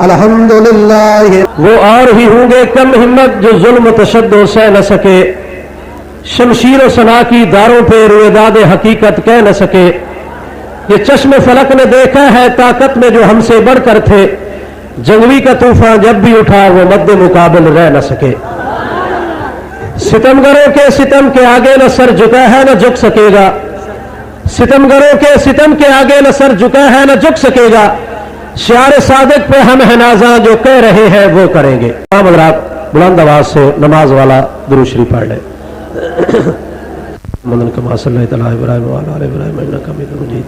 الحمدللہ وہ اور ہی ہوں گے کم ہمت جو ظلم و تشدد سہ نہ سکے، شمشیر و سنا کی داروں پہ رویداد حقیقت کہہ نہ سکے۔ یہ چشم فلک نے دیکھا ہے طاقت میں جو ہم سے بڑھ کر تھے، جنگوی کا طوفان جب بھی اٹھا وہ مد مقابل رہ نہ سکے۔ ستمگروں کے ستم کے آگے نہ سر جھکا ہے نہ جھک سکے گا، ستمگروں کے ستم کے آگے نہ سر جھکا ہے نہ جھک سکے گا، شعار صادق پہ ہم ہیں نازاں جو کہہ رہے ہیں وہ کریں گے۔ تمام حضرات بلند آواز سے نماز والا درود شریف پڑھ لیں۔ مدن کما صلی اللہ تعالی ابراہیم وعلی آل ابراہیم انک حمید مجید۔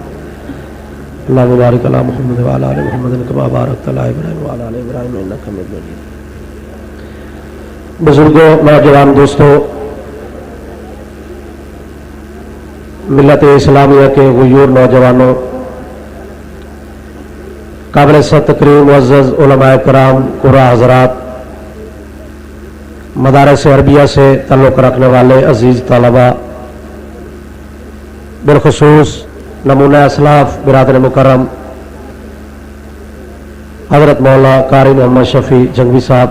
اللہ مبارک علی محمد وعلی آل محمد کما بارکت علی ابراہیم وعلی آل ابراہیم انک حمید مجید۔ بزرگوں، نوجوان دوستوں، ملت اسلامیہ کے غیور نوجوانوں، قابل تکریم معزز علماء کرام، قراء حضرات، مدارس عربیہ سے تعلق رکھنے والے عزیز طلباء، بالخصوص نمونہ اسلاف برادر مکرم حضرت مولانا قاری محمد شفیع جنگوی صاحب،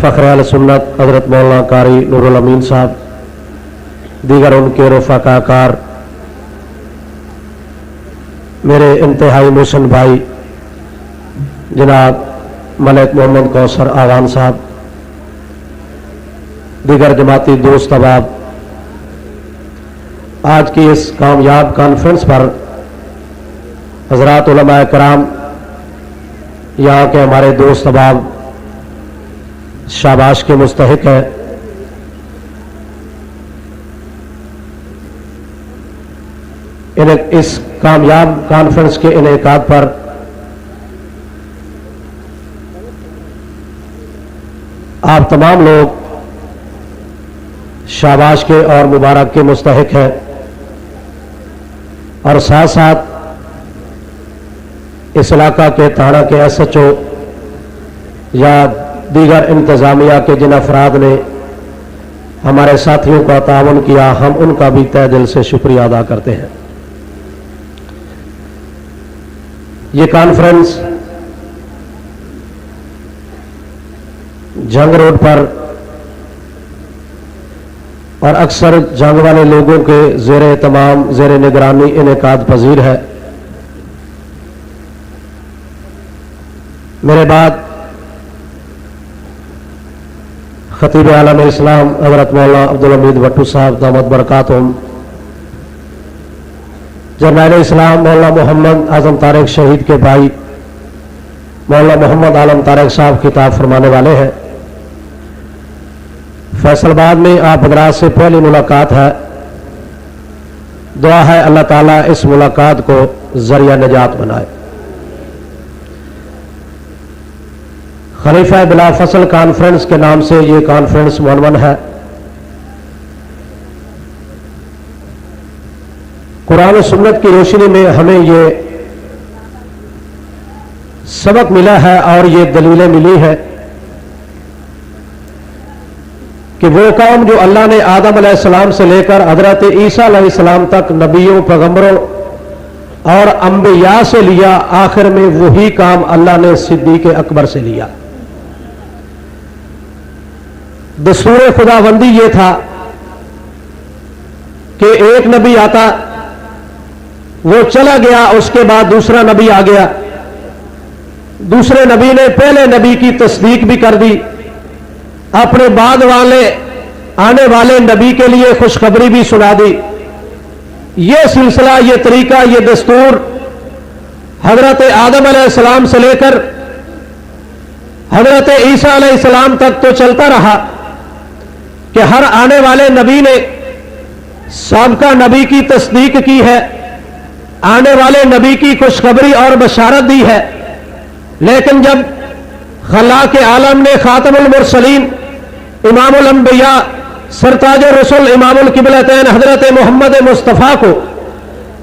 فخر اہل سنت حضرت مولانا قاری نور الامین صاحب، دیگر ان کے رفقا کار، میرے انتہائی محسن بھائی جناب ملک محمد کوثر آوان صاحب، دیگر جماعتی دوست احباب، آج کی اس کامیاب کانفرنس پر حضرات علماء کرام، یہاں کے ہمارے دوست احباب شاباش کے مستحق ہیں۔ اس کامیاب کانفرنس کے انعقاد پر آپ تمام لوگ شاباش کے اور مبارک کے مستحق ہیں، اور ساتھ ساتھ اس علاقہ کے تھانہ کے ایس ایچ او یا دیگر انتظامیہ کے جن افراد نے ہمارے ساتھیوں کا تعاون کیا، ہم ان کا بھی تہ دل سے شکریہ ادا کرتے ہیں۔ یہ کانفرنس جنگ روڈ پر اور اکثر جنگ والے لوگوں کے زیر اہتمام، زیر نگرانی انعقاد پذیر ہے۔ میرے بعد خطیب عالم اسلام حضرت مولانا عبدالحمید بھٹو صاحب دامت برکاتہم، جرنیل اسلام مولانا محمد اعظم طارق شہید کے بھائی مولانا محمد عالم طارق صاحب خطاب فرمانے والے ہیں۔ فیصل آباد میں آپ حضرات سے پہلی ملاقات ہے، دعا ہے اللہ تعالیٰ اس ملاقات کو ذریعہ نجات بنائے۔ خلیفہ بلا فصل کانفرنس کے نام سے یہ کانفرنس عنوان ہے۔ قرآن و سنت کی روشنی میں ہمیں یہ سبق ملا ہے اور یہ دلیلیں ملی ہے کہ وہ قوم جو اللہ نے آدم علیہ السلام سے لے کر حضرت عیسیٰ علیہ السلام تک نبیوں، پیغمبروں اور انبیاء سے لیا، آخر میں وہی کام اللہ نے صدیق اکبر سے لیا۔ دستور خداوندی یہ تھا کہ ایک نبی آتا، وہ چلا گیا، اس کے بعد دوسرا نبی آ گیا، دوسرے نبی نے پہلے نبی کی تصدیق بھی کر دی، اپنے بعد والے آنے والے نبی کے لیے خوشخبری بھی سنا دی۔ یہ سلسلہ، یہ طریقہ، یہ دستور حضرت آدم علیہ السلام سے لے کر حضرت عیسیٰ علیہ السلام تک تو چلتا رہا کہ ہر آنے والے نبی نے سابقہ نبی کی تصدیق کی ہے، آنے والے نبی کی خوشخبری اور بشارت دی ہے۔ لیکن جب خلاق عالم نے خاتم المرسلین، امام الانبیاء، سرتاج الرسل، امام القبلتین حضرت محمد مصطفیٰ کو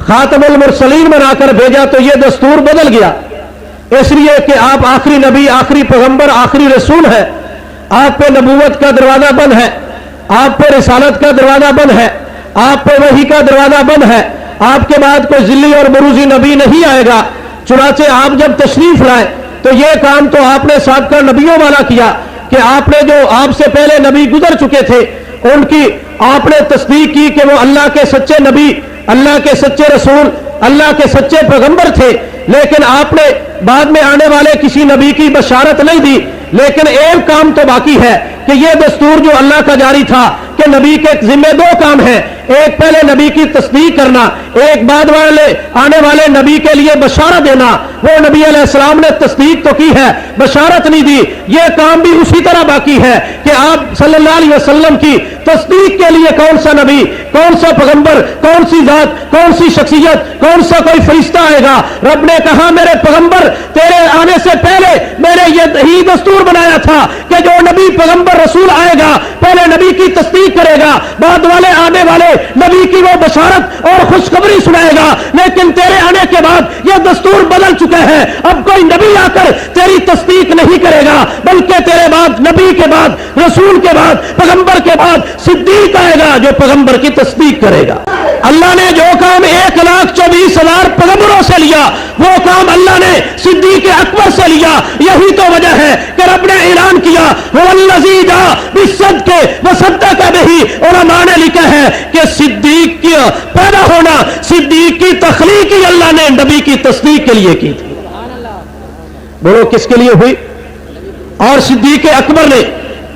خاتم المرسلین بنا کر بھیجا تو یہ دستور بدل گیا، اس لیے کہ آپ آخری نبی، آخری پیغمبر، آخری رسول ہے، آپ پہ نبوت کا دروازہ بند ہے، آپ پہ رسالت کا دروازہ بند ہے، آپ پہ وحی کا دروازہ بند ہے، آپ کے بعد کوئی ذلی اور بروزی نبی نہیں آئے گا۔ चुनाचे आप जब तशरीफ लाए तो ये काम तो आपने साबका नबियों वाला किया कि आपने जो आपसे पहले नबी गुजर चुके थे उनकी आपने तस्दीक की कि वो अल्लाह के सच्चे नबी, अल्लाह के सच्चे रसूल, अल्लाह के सच्चे पैगंबर थे, लेकिन आपने बाद में आने वाले किसी नबी की बशारत नहीं दी। लेकिन एक काम तो बाकी है कि ये दस्तूर जो अल्लाह का जारी था कि नबी के जिम्मे दो काम हैं, एक पहले नबी की तस्दीक करना, एक बाद वाले आने वाले नबी के लिए बशारत देना। वो नबी अलैहिस्सलाम ने तस्दीक तो की है, बशारत नहीं दी। ये काम भी उसी तरह बाकी है कि आप सल्लल्लाहु अलैहि वसल्लम की तस्दीक के लिए कौन सा नबी, कौन सा पैगंबर, कौन सी जात, कौन सी शख्सियत, कौन सा कोई फरिश्ता आएगा। रब ने कहा मेरे पैगंबर तेरे आने से पहले मैंने यही दस्तूर बनाया था कि जो नबी पैगंबर रसूल आएगा पहले नबी की तस्दीक करेगा, बाद वाले आने वाले नबी की वो बशारत और खुशखबरी सुनाएगा। लेकिन तेरे आने के बाद यह दस्तूर बदल चुका है, अब कोई नबी आकर तेरी तस्दीक नहीं करेगा, बल्कि तेरे बाद नबी के बाद, रसूल के बाद, पैगंबर के बाद सिद्दीक आएगा जो पैगंबर की तस्दीक करेगा। अल्लाह ने जो काम 1,24,000 पैगंबरों से लिया वो काम अल्लाह ने सिद्दीक अकबर से लिया। यही तो वजह है कि रब ने ऐलान किया वल्लज़ी जा बिस्सद्क़ि वसद्दक़ बिही। उलमा ने लिखा है कि सिद्दीक की पैदा होना, सिद्दीक की तख्लीक ही अल्लाह ने नबी की तस्दीक के लिए की थी। बोलो किसके लिए हुई? और सिद्दीक अकबर ने,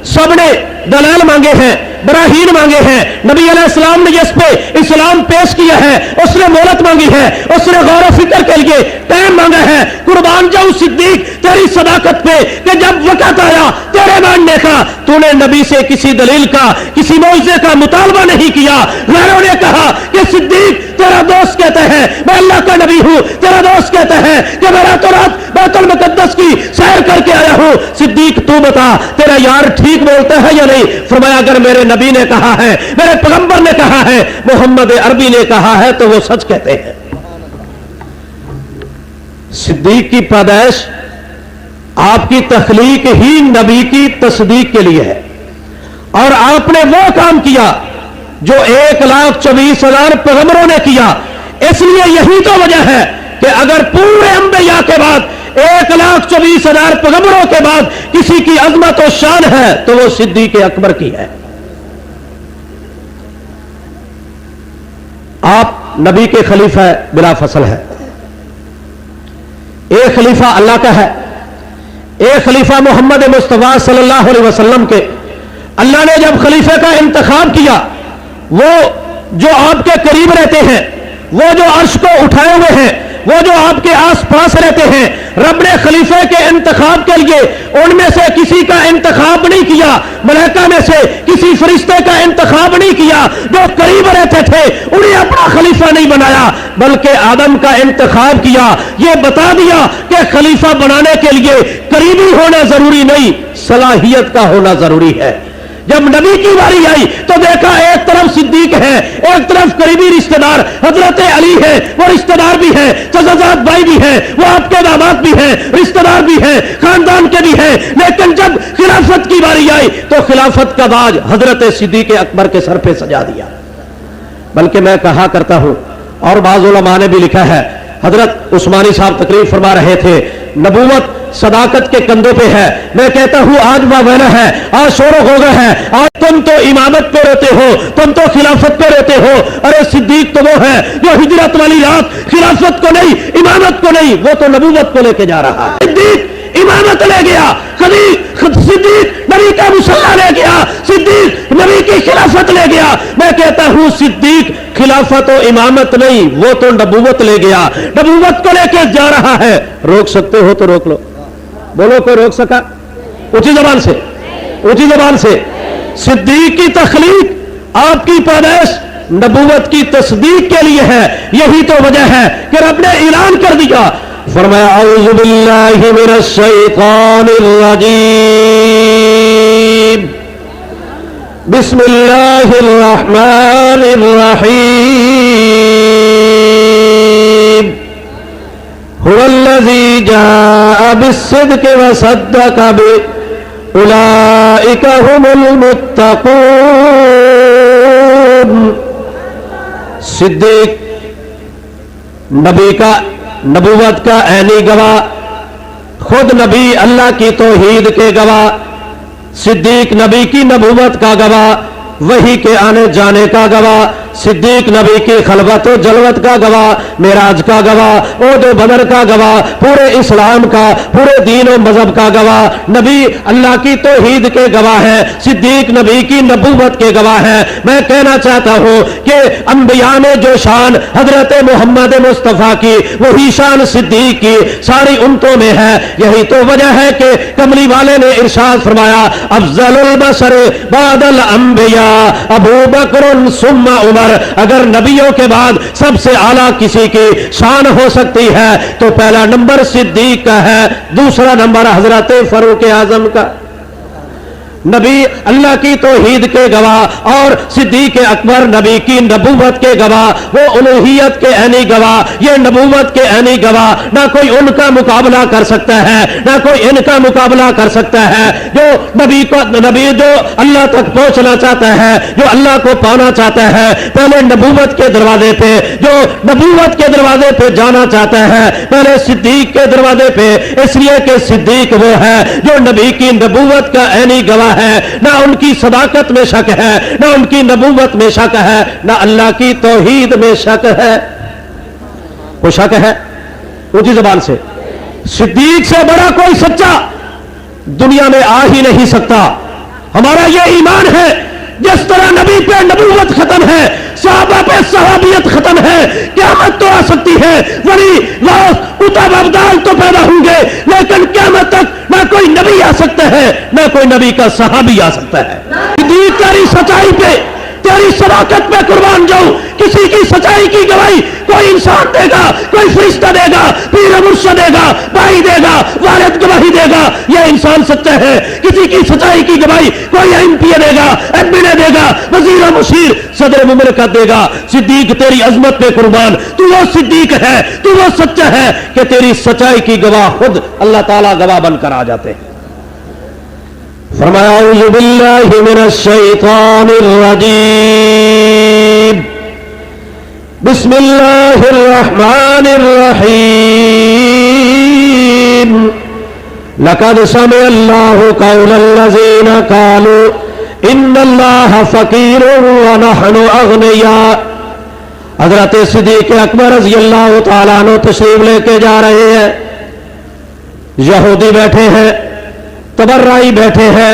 सबने दलाल मांगे हैं, बराहीन मांगे हैं, नबी अलैहिस्सलाम ने जिस पे इस्लाम पेश किया है उसने मोहलत मांगी है, उसने गौर व फिक्र के लिए टाइम मांगा है। कुर्बान जाऊं सिद्दीक तेरी सदाकत पे कि जब वक्त आया तेरे मानने का तूने नबी से किसी दलील का, किसी मौइज़े का मुतालबा नहीं किया। गैरों ने कहा कि सिद्दीक तेरा दोस्त कहता है मैं अल्लाह का नबी हूं, तेरा दोस्त कहता है कि मैं रातों रात बैतुल मुक़द्दस की सैर करके आया हूं। सिद्दीक तू बता तेरा यार ठीक बोलता है या नहीं? फरमाया अगर मेरे नबी ने कहा है, मेरे पैगंबर ने कहा है, मोहम्मद अरबी ने कहा है तो वो सच कहते हैं। सिद्दीक की पैदाइश आपकी तख्लीक ही नबी की तस्दीक के लिए है और आपने वो काम किया जो 1,24,000 पैगंबरों ने किया। इसलिए यही तो वजह है कि अगर पूरे अंबिया के बाद 1,24,000 पैगंबरों के बाद किसी की अजमत और शान है तो वो सिद्दीक अकबर की है। आप नबी के खलीफा बिला फसल है। एक खलीफा अल्लाह का है, एक खलीफा मोहम्मद मुस्तफा सल्लल्लाहु अलैहि वसल्लम के। अल्लाह ने जब खलीफे का इंतखाब किया, वो जो आपके करीब रहते हैं, वो जो अर्श को उठाए हुए हैं, वो जो आपके आस पास रहते हैं, रब ने खलीफे के इंतखाब के लिए उनमें से किसी का इंतखाब नहीं किया, मलाइका में से किसी फरिश्ते का इंतखाब नहीं किया। जो करीब रहते थे उन्हें अपना खलीफा नहीं बनाया, बल्कि आदम का इंतखाब किया। ये बता दिया कि खलीफा बनाने के लिए करीबी होना जरूरी नहीं, सलाहियत का होना जरूरी है। जब नबी की बारी आई तो देखा एक तरफ सिद्दीक है, एक तरफ करीबी रिश्तेदार हजरत अली है, वो रिश्तेदार भी है, चचाजाद भाई भी है, वो आपके दामाद भी है, रिश्तेदार भी है, खानदान के भी है। लेकिन जब खिलाफत की बारी आई तो खिलाफत का ताज हजरत सिद्दीक अकबर के सर पे सजा दिया। बल्कि मैं कहा करता हूं और बाज़ उलमा ने भी लिखा है, हजरत उस्मानी साहब तकरीर फरमा रहे थे, नबूवत सदाकत के कंधों पे है। मैं कहता हूं आज वावेना है, आज शोरो होगा है। आज तुम तो इमामत पे रहते हो, तुम तो खिलाफत पे रहते हो। अरे सिद्दीक तो वो है जो हिजरत वाली रात खिलाफत को नहीं, इमामत को नहीं, वो तो नबूवत को लेके जा रहा है। सिद्दीक इमामत ले गया, सिद्दीक नबी का मुसल्ला ले गया, सिद्दीक नबी की खिलाफत ले गया। मैं कहता हूं सिद्दीक खिलाफत और इमामत नहीं, वो तो नबूवत ले गया, नबूवत को लेके जा रहा है। रोक सकते हो तो रोक लो। बोलो कोई रोक सका? ऊंची जबान से, ऊंची जबान से। सिद्दीक की तख्लीक आपकी पैदाइश नबूवत की तस्दीक के लिए है। यही तो वजह है कि रब ने ऐलान कर दिया, फरमाया औज़ु बिल्लाहि मिनश शैतानिर रजीम, बिस्मिल्लाहिर रहमानिर रहीम, हुवल्लज़ी जाअ बिस्सिद्क़ि वसद्दक़ बिही, उलाइका हुमुल मुत्तक़ून। सिद्दीक नबी का नबूवत का ऐनी गवाह, खुद नबी अल्लाह की तौहीद के गवाह, सिद्दीक नबी की नबूवत का गवाह, वही के आने जाने का गवाह, सिद्दीक नबी की खलवत जलवत का गवाह, मेराज का गवाह, ओद बदर का गवाह, पूरे इस्लाम का, पूरे दीन और मजहब का गवाह। नबी अल्लाह की तौहीद के गवाह है, सिद्दीक नबी की नबूवत के गवाह है। मैं कहना चाहता हूं कि अंबिया में जो शान हजरत मोहम्मद मुस्तफा की, वही शान सिद्दीक की सारी उम्मतों में है। यही तो वजह है कि कमली वाले ने इरशाद फरमाया, अफजलुल बशर बादल अंबिया अबू बकर सुम्मा उमर। अगर नबियों के बाद सबसे आला किसी की शान हो सकती है तो पहला नंबर सिद्दीक का है, दूसरा नंबर हजरत फारूक आजम का। नबी अल्लाह की तौहीद के गवाह और सिद्दीक अकबर नबी की नबूवत के गवाह, वो उलूहियत के ऐनी गवाह, ये नबूवत के ऐनी गवाह। ना कोई उनका मुकाबला कर सकता है, ना कोई इनका मुकाबला कर सकता है। जो नबी जो अल्लाह तक पहुंचना चाहता है, जो अल्लाह को पाना चाहता है, पहले नबूवत के दरवाजे पे, जो नबूवत के दरवाजे पे जाना चाहता है, पहले सिद्दीक के दरवाजे पे, इसलिए कि सिद्दीक वो है जो नबी की नबूवत का ऐनी गवाह है। ना उनकी सदाकत में शक है, ना उनकी नबूवत में शक है, ना अल्लाह की तौहीद में शक है। कोई शक है? ऊंची जबान से, सिद्दीक से बड़ा कोई सच्चा दुनिया में आ ही नहीं सकता। हमारा यह ईमान है, जिस तरह नबी पे नबूवत खत्म है, सहाबा पे सहाबियत खत्म है, क़यामत तो आ सकती है, वली लाश कुतब अब्दाल तो पैदा होंगे, लेकिन क़यामत तक ना कोई नबी आ सकता है, ना कोई नबी का सहाबी आ सकता है। सिद्दीक तेरी सच्चाई पे, तेरी सदाकत पे कुर्बान जाऊं। किसी की सच्चाई की गवाही कोई इंसान देगा, कोई फरिश्ता देगा, पीर मुर्शिद देगा, भाई देगा, वालिद गवाही देगा, यह इंसान सच्चा है। किसी की सच्चाई की गवाही कोई एमपीए देगा, एमपीए देगा, वजीर मुशीर, सदर मुमलकत देगा। सिद्दीक तेरी अजमत पे कुर्बान, तू वो सिद्दीक है, तू वो सच्चा है कि तेरी सच्चाई की गवाह खुद अल्लाह ताला गवाह बनकर आ जाते हैं। फरमाया औज़ु बिल्लाहि मिनश शैतानिर रजीम, बिस्मिल्लाहिर रहमानिर रहीम, लक़द समिअल्लाहु क़ौलल लज़ीना क़ालू इन्नल्लाहा फ़क़ीरुन व नहनु अग़निया। हज़रत सिद्दीक़ अकबर रज़ियल्लाहु तआला अन्हु तशरीफ लेके जा रहे हैं। यहूदी बैठे हैं, तबर्राई बैठे हैं,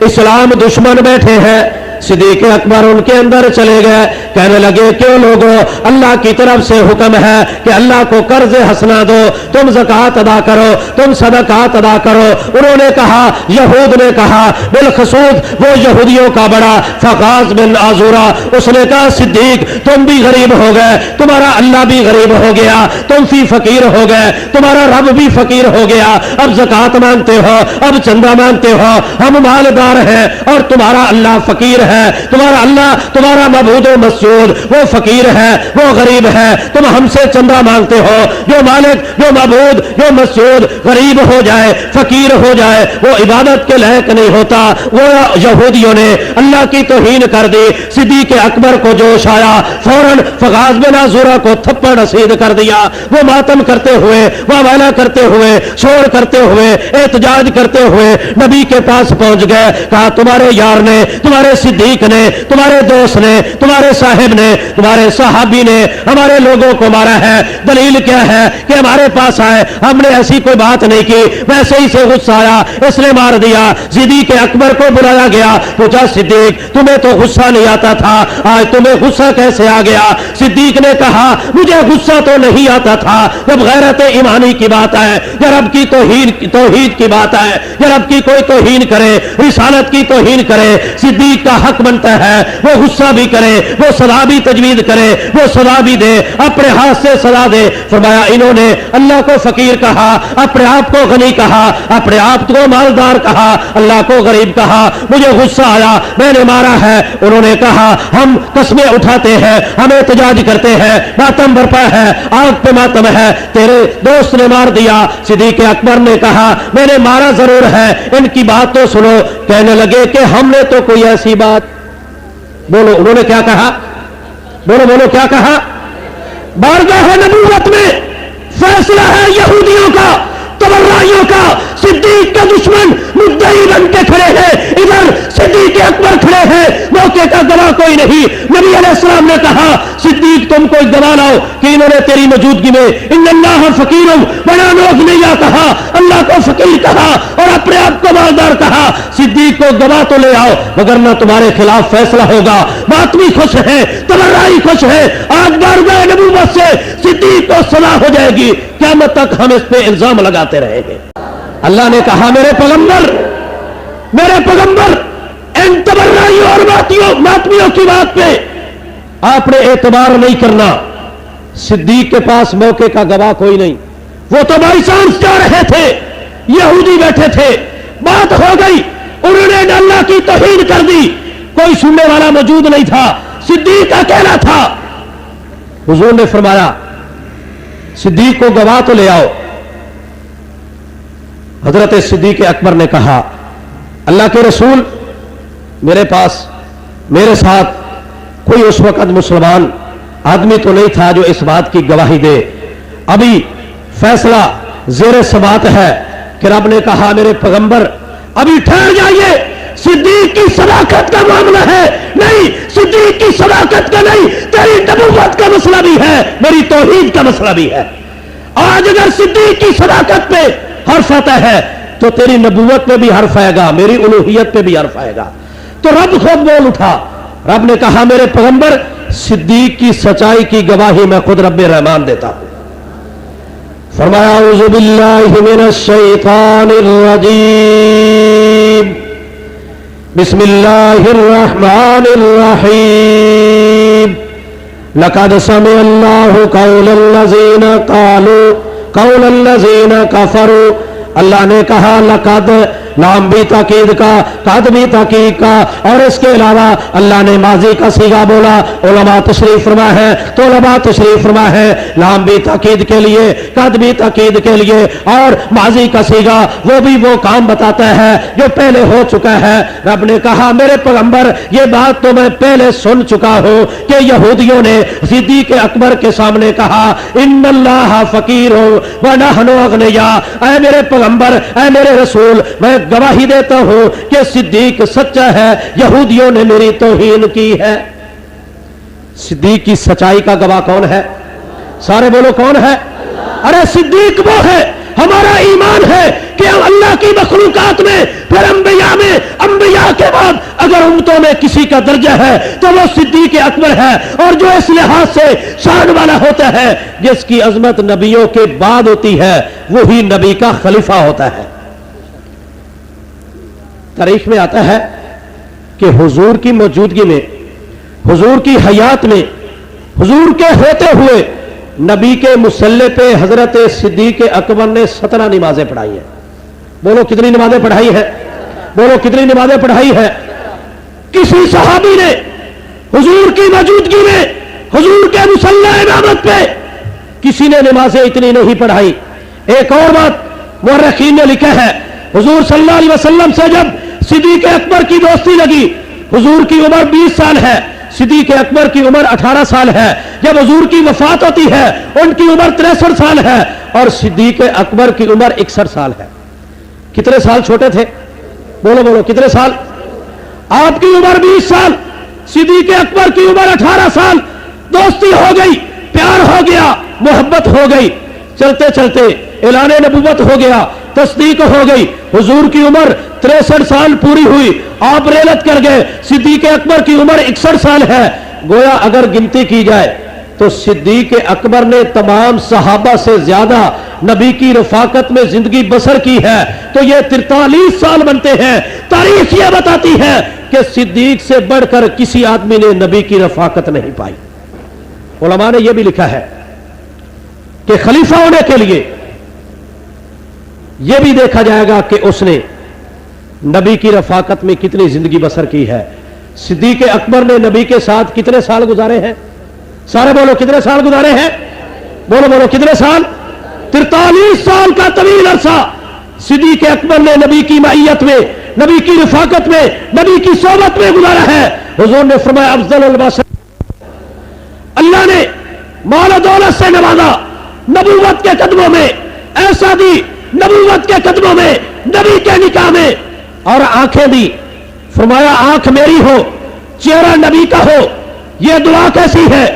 इस्लाम दुश्मन बैठे हैं। सिद्दीक़ अकबर उनके अंदर चले गए, कहने लगे, क्यों लोगों, अल्लाह की तरफ से हुक्म है कि अल्लाह को कर्ज हसना दो, तुम ज़कात अदा करो, तुम सदकात अदा करो। उन्होंने कहा, यहूद ने कहा, बिलखसूस वो यहूदियों का बड़ा फ़कास बिन आज़ूरा, उसने कहा, सिद्दीक तुम भी गरीब हो गए, तुम्हारा अल्लाह भी गरीब हो गया, तुम भी फकीर हो गए, तुम्हारा रब भी फकीर हो गया। अब ज़कात मांगते हो, अब चंदा मांगते हो, हम मालदार हैं और तुम्हारा अल्लाह फकीर है, तुम्हारा अल्लाह, तुम्हारा मबूद मस्जूद वो फकीर है, वो गरीब है, तुम हमसे चंदा मांगते हो। जो मालिक, जो मबूद, जो मस्जूद गरीब हो जाए, फकीर हो जाए, वो इबादत के लायक नहीं होता। वो यहूदियों ने अल्लाह की तौहीन कर दी। सिद्दीक़ अकबर को जोश आया, फौरन फ़कास बिन आज़ूरा को थप्पड़ रसीद कर दिया। वो मातम करते हुए, वाला करते हुए, शोर करते हुए, एहतजाज करते हुए नबी के पास पहुंच गए। कहा, तुम्हारे यार ने, तुम्हारे सिद्दीक ने, तुम्हारे दोस्त ने, तुम्हारे साहिब ने, तुम्हारे सहाबी ने हमारे लोगों को मारा है। दलील क्या है कि हमारे पास आए, हमने ऐसी कोई बात नहीं की, वैसे ही से गुस्सा आया, इसने मार दिया। सिद्दीक़ अकबर को बुलाया गया, पूछा, सिद्दीक तुम्हें तो गुस्सा नहीं आता था, आज तुम्हें गुस्सा कैसे आ गया? सिद्दीक ने कहा, मुझे गुस्सा तो नहीं आता था, जब गैरत ईमानी की बात है, जब रब की तौहीद की बात है, जब रब की कोई तौहीन करे, रिसालत की तौहीन करे, सिद्दीक का हक बनता है वो गुस्सा भी करे, वो सदा भी तजवीज़ करे, वो सदा भी दे, अपने हाथ से सदा दे। फरमाया, इन्होंने अल्लाह को फकीर कहा, अपने आप को गनी कहा, अपने आप को मालदार कहा, अल्लाह को गरीब कहा। मुझे गुस्सा आया, मैंने मारा है। उन्होंने कहा, हम कस्में उठाते हैं, हम एहतजाज करते हैं, मातम बरपा है, आग पे मातम है, तेरे दोस्त ने मार दिया। सिद्दीक़ अकबर ने कहा, मैंने मारा जरूर है, इनकी बात तो सुनो। कहने लगे कि हमने तो कोई ऐसी बात, बोलो उन्होंने क्या कहा, बोलो बोलो क्या कहा? बारगाह नबूवत में फैसला है यहूदियों का, तबर्राइयों का। सिद्दीक के दुश्मन मुद्दई बन के खड़े हैं, इधर सिद्दीक अकबर खड़े हैं, मौके का गवाह कोई नहीं। नबी अलैहिस्सलाम ने कहा, सिद्दीक तुम कोई गवाह लाओ कि इन्होंने तेरी मौजूदगी में इन्नल्लाह फकीरुम वला नुग़निया कहा, अल्लाह को फकीर कहा और अपने आप को मालदार कहा। सिद्दीक को गवाह तो ले आओ, मगर ना तुम्हारे खिलाफ फैसला होगा। बातमी खुश है, तबर्राई खुश है, आज बारगाह नबूवत से सिद्दीक को सजा हो जाएगी, क़यामत तक हम इस पे इल्जाम लगाते रहेंगे। अल्लाह ने कहा, मेरे पैगंबर इन तबर्राइयों और मातमियों की बात पे आपने एतबार नहीं करना। सिद्दीक के पास मौके का गवाह कोई नहीं, वो तो बाई चांस जा रहे थे, यहूदी बैठे थे, बात हो गई, उन्होंने अल्लाह की तौहीन कर दी, कोई सुनने वाला मौजूद नहीं था, सिद्दीक अकेला था। हुजूर ने फरमाया, सिद्दीक को गवाह तो ले आओ। हजरत सिद्दीक अकबर ने कहा, अल्लाह के रसूल, मेरे पास मेरे साथ कोई उस वक्त मुसलमान आदमी तो नहीं था जो इस बात की गवाही दे। अभी फैसला ज़ेरे समात है कि रब ने कहा, मेरे पैगंबर अभी ठहर जाइए, सिद्दीक की सदाकत का मामला है। नहीं, सिद्दीक की सदाकत का नहीं, तेरी नबूवत का मसला भी है, मेरी तौहीद का मसला भी है। आज अगर सिद्दीक की सदाकत पे हर्फ आता है तो तेरी नबूवत पे भी हर्फ आएगा, मेरी उलूहियत पे भी हर्फ आएगा। तो रब खुद बोल उठा, रब ने कहा, मेरे पैगंबर सिद्दीक की सच्चाई की गवाही मैं खुद रब्बे रहमान देता हूं। फरमाया, औज़ु बिल्लाहि मिनश शैतानिर रजीम, बिस्मिल्लाहिर रहमानिर रहीम, लक़द समिअल्लाहु क़ौलल्लज़ीना क़ालू क़ौलल्लज़ीना कफ़रू। अल्लाह ने कहा, लक़द नाम भी ताकीद का, कद भी ताकीद का, और इसके अलावा अल्लाह ने माजी का सीगा बोला। उलमा तशरीफ फरमा है तो उलमा तशरीफ फरमा है, नाम भी ताकीद के लिए, कद भी ताकीद के लिए, और माजी का सीगा वो भी वो काम बताता है जो पहले हो चुका है। रब ने कहा, मेरे पैगंबर ये बात तो मैं पहले सुन चुका हूं कि यहूदियों ने सिद्दीक अकबर के सामने कहा, इन्नल्लाह फकीर व नहनु अगनिया। ऐ मेरे पैगंबर, ऐ मेरे रसूल, मैं गवाही देता हूं कि सिद्दीक सच्चा है, यहूदियों ने मेरी तौहीन की है। सिद्दीक की सच्चाई का गवाह कौन है? सारे बोलो, कौन है? अरे सिद्दीक वो है, हमारा ईमान है कि अल्लाह की मखलूकात में, फिर अंबिया में, अंबिया के बाद अगर उम्मतों में किसी का दर्जा है तो वो सिद्दीक अकबर है। और जो इस लिहाज से शान वाला होता है, जिसकी अजमत नबियों के बाद होती है, वही नबी का खलीफा होता है। तारीख में आता है कि हुजूर की मौजूदगी में, हुजूर की हयात में, हुजूर के होते हुए नबी के मुसल्ले पे हजरत सिद्दीक अकबर ने 17 नमाजें पढ़ाई है। बोलो कितनी नमाजें पढ़ाई है? बोलो कितनी नमाजें पढ़ाई है? किसी सहाबी ने हुजूर की मौजूदगी में, हुजूर के मुसल्ला इमामत पे किसी ने नमाजें इतनी नहीं पढ़ाई। एक और बात मुअर्रिखीन ने लिखा है, हुजूर सल्लल्लाहु अलैहि वसल्लम से जब सिद्दीक अकबर की दोस्ती लगी, हुजूर की उम्र 20 साल है, सिद्दीक अकबर की उम्र 18 साल है। जब हुजूर की वफात होती है, उनकी उम्र 63 साल है और सिद्दीक अकबर की उम्र 61 साल है। कितने साल छोटे थे? बोलो बोलो, कितने साल? आपकी उम्र 20 साल, सिद्दीक अकबर की उम्र 18 साल। दोस्ती हो गई, प्यार हो गया, मोहब्बत हो गई, चलते चलते ऐलान नबूवत हो गया, तस्दीक हो गई। हुजूर की उम्र 63 साल पूरी हुई, आप रेलत कर गए। सिद्दीक अकबर की उम्र 61 साल है। गोया अगर गिनती की जाए तो सिद्दीक अकबर ने तमाम सहाबा से ज्यादा नबी की रफाकत में जिंदगी बसर की है, तो ये 43 साल बनते हैं। तारीख यह बताती है कि सिद्दीक से बढ़कर किसी आदमी ने नबी की रफाकत नहीं पाई। उलमा ने यह भी लिखा है कि खलीफा होने के लिए यह भी देखा जाएगा कि उसने नबी की रफाकत में कितनी जिंदगी बसर की है। सिद्दीक अकबर ने नबी के साथ कितने साल गुजारे हैं? सारे बोलो, कितने साल गुजारे हैं? बोलो बोलो, कितने साल? 43 साल का तवील अरसा सिद्दीक अकबर ने नबी की मईयत में, नबी की रफाकत में, नबी की सोबत में गुजारा है। हुजूर ने फरमाया, अफज़लुल बशर, अल्लाह ने माल दौलत से नवाजा, नबूवत के कदमों में, ऐ शादी नबूवत के कदमों में, नबी के निकाह में, और आंखें दी, फरमाया आंख मेरी हो, चेहरा नबी का हो। यह दुआ कैसी है?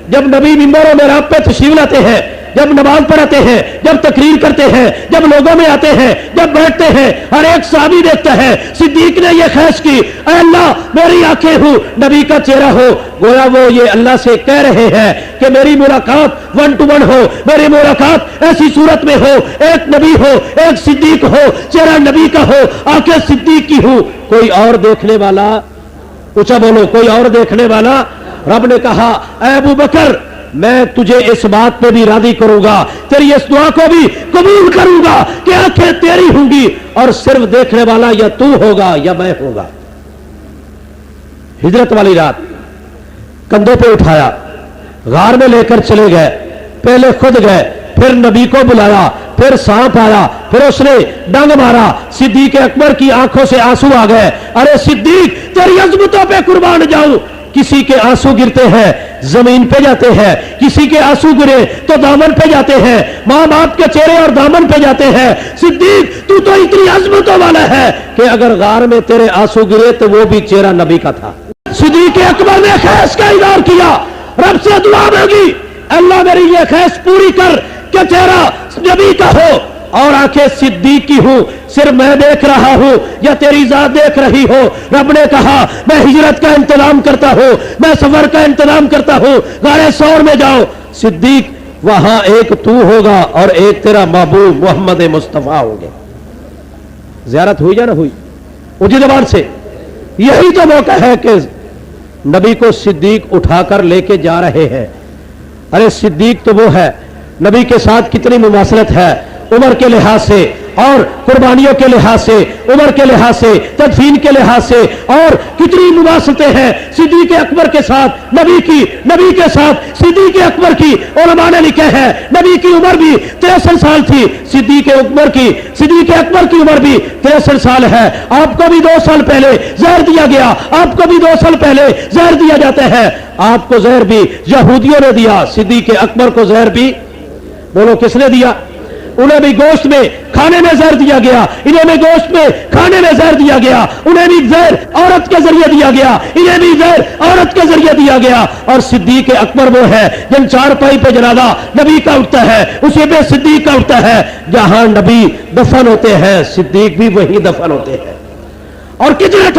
जब नबी मिंबरों में रात पे तशरीफ लाते हैं, जब नमाज पढ़ाते हैं, जब तकरीर करते हैं, जब लोगों में आते हैं, जब बैठते हैं, हर एक सहाबी देखता है। सिद्दीक ने यह ख्वाहिश की, ऐ अल्लाह मेरी आंखें हो, नबी का चेहरा हो। गोया वो ये अल्लाह से कह रहे हैं कि मेरी मुलाकात 1 to 1 हो, मेरी मुलाकात ऐसी सूरत में हो, एक नबी हो, एक सिद्दीक हो, चेहरा नबी का हो, आंखें सिद्दीक की हो। कोई और देखने वाला, ऊंचा बोलो, कोई और देखने वाला। रब ने कहा, ऐ अबू बकर मैं तुझे इस बात पे भी राजी करूंगा, तेरी इस दुआ को भी कबूल करूंगा कि आंखें तेरी होंगी और सिर्फ देखने वाला या तू होगा या मैं होगा। हिजरत वाली रात कंधों पे उठाया, गार में लेकर चले गए। पहले खुद गए, फिर नबी को बुलाया, फिर सांप आया, फिर उसने डंग मारा। सिद्दीक अकबर की आंखों से आंसू आ गए। अरे सिद्दीक तेरी अजमतों पे कुर्बान जाऊं। किसी के आंसू गिरते हैं जमीन पे जाते हैं, किसी के आंसू गिरे तो दामन पे जाते हैं, मां बाप के चेहरे और दामन पे जाते हैं। सिद्दीक तू तो इतनी अजमतों वाला है कि अगर गार में तेरे आंसू गिरे तो वो भी चेहरा नबी का था। सिद्दीक अकबर ने ख्वाहिश का इज़हार किया, रब से दुआ मांगी, अल्लाह मेरी ये ख्वाहिश पूरी कर कि चेहरा नबी का हो और आंखें सिद्दीक की हूं। सिर्फ मैं देख रहा हूं या तेरी जात देख रही हो? रब ने कहा मैं हिजरत का इंतजाम करता हूं, मैं सफर का इंतजाम करता हूं, गारे सौर में जाओ। सिद्दीक वहां एक तू होगा और एक तेरा महबूब मोहम्मद मुस्तफा होंगे। ज़ियारत हुई या ना हुई? ऊंची ज़बान से यही तो मौका है कि नबी को सिद्दीक उठाकर लेके जा रहे हैं। अरे सिद्दीक तो वो है, नबी के साथ कितनी मुमासलत है, उम्र के लिहाज से और कुर्बानियों के लिहाज से, उम्र के लिहाज से, तदफीन के लिहाज से, और कितनी मुमासलतें हैं सिद्दीक अकबर के साथ नबी की, नबी के साथ सिद्दीक अकबर की। उलमा ने लिखे हैं नबी की उम्र भी 63 साल थी, सिद्दीक अकबर की उम्र भी 63 साल है। आपको भी 2 साल पहले जहर दिया गया, आपको भी 2 साल पहले जहर दिया जाता है। आपको जहर भी यहूदियों ने दिया, सिद्दीक अकबर को जहर भी, बोलो किसने दिया? उन्हें भी गोश्त में खाने में जहर दिया गया, इन्हें भी गोश्त में खाने में जहर दिया गया। उन्हें भी जहर औरत के जरिए दिया गया, इन्हें भी जहर औरत के जरिए दिया गया। और सिद्दीक अकबर वो है जिन चारपाई पे जनाजा नबी का उठता है, उसी पे सिद्दीक का उठता है। जहां नबी दफन होते हैं सिद्दीक भी वहीं दफन होते हैं। और कितने